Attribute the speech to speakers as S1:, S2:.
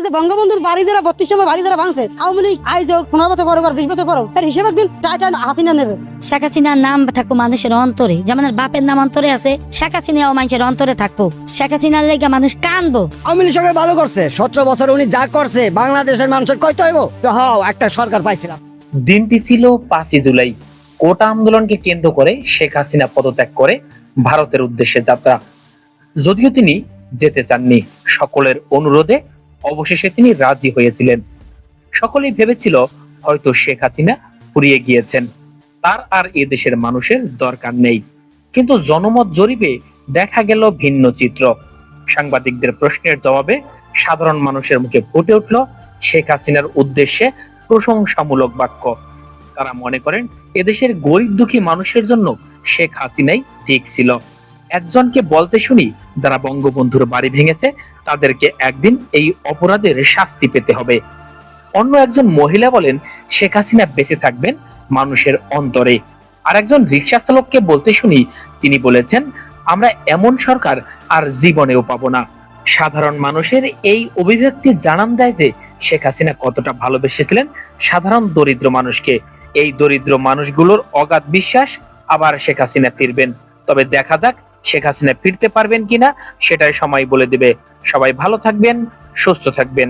S1: তাহলে বঙ্গবন্ধুর বাড়ি যারা 32 সময় বাড়ি যারা ভাঙছে আওয়ামী লীগ আইজ 15 বছর পর 20 বছর পর তার হিসেব একদিন টাইটা হাসিনা নেবে।
S2: শেখ হাসিনার নাম থাকবো মানুষের অন্তরে, যেমন বাপের নাম অন্তরে আছে, শেখ হাসিনাও মানুষের অন্তরে থাকবো। শেখ হাসিনার লেগে মানুষ কানবো।
S3: আওয়ামী লীগ সরকার ভালো করছে, 17 বছর উনি যা করছে বাংলাদেশের মানুষের কইতে হইব তো একটা সরকার পাইছিলাম।
S4: দিনটি ছিল 5ই জুলাই। কোটা আন্দোলনকে কেন্দ্র করে শেখ হাসিনা পদত্যাগ করে ভারতের উদ্দেশ্যে যাত্রা। যদিও তিনি যেতে চাননি, সকলের অনুরোধে অবশেষে তিনি রাজি হয়েছিলেন। সকলেই ভেবেছিল হয়তো শেখ হাসিনা ফুরিয়ে গিয়েছেন, তার আর এদেশের মানুষের দরকার নেই। কিন্তু জনমত জরিপে দেখা গেল ভিন্ন চিত্র। সাংবাদিকদের প্রশ্নের জবাবে সাধারণ মানুষের মুখে ফুটে উঠল শেখ হাসিনার উদ্দেশ্যে প্রশংসামূলক বাক্য। তারা মনে করেন এদেশের গরিব দুঃখী মানুষের জন্য শেখ হাসিনাই ঠিক ছিল। একজনকে বলতে শুনি, যারা বঙ্গবন্ধুর বাড়ি ভেঙেছে তাদেরকে একদিন এই অপরাধের শাস্তি পেতে হবে। অন্য একজন মহিলা বলেন শেখ হাসিনা বেঁচে থাকবেন মানুষের অন্তরে। আর একজন রিকশা চালককে বলতে শুনি, তিনি বলেছেন আমরা এমন সরকার আর জীবনেও পাবো না। সাধারণ মানুষের এই অভিব্যক্তি জানান দেয় যে শেখ হাসিনা কতটা ভালোবেসেছিলেন সাধারণ দরিদ্র মানুষকে। এই দরিদ্র মানুষগুলোর অগাধ বিশ্বাস আবার শেখ হাসিনা ফিরবেন। তবে দেখা যাক শেখ হাসিনা ফিরতে পারবেন কিনা, সেটাই সময় বলে দেবে। সবাই ভালো থাকবেন, সুস্থ থাকবেন।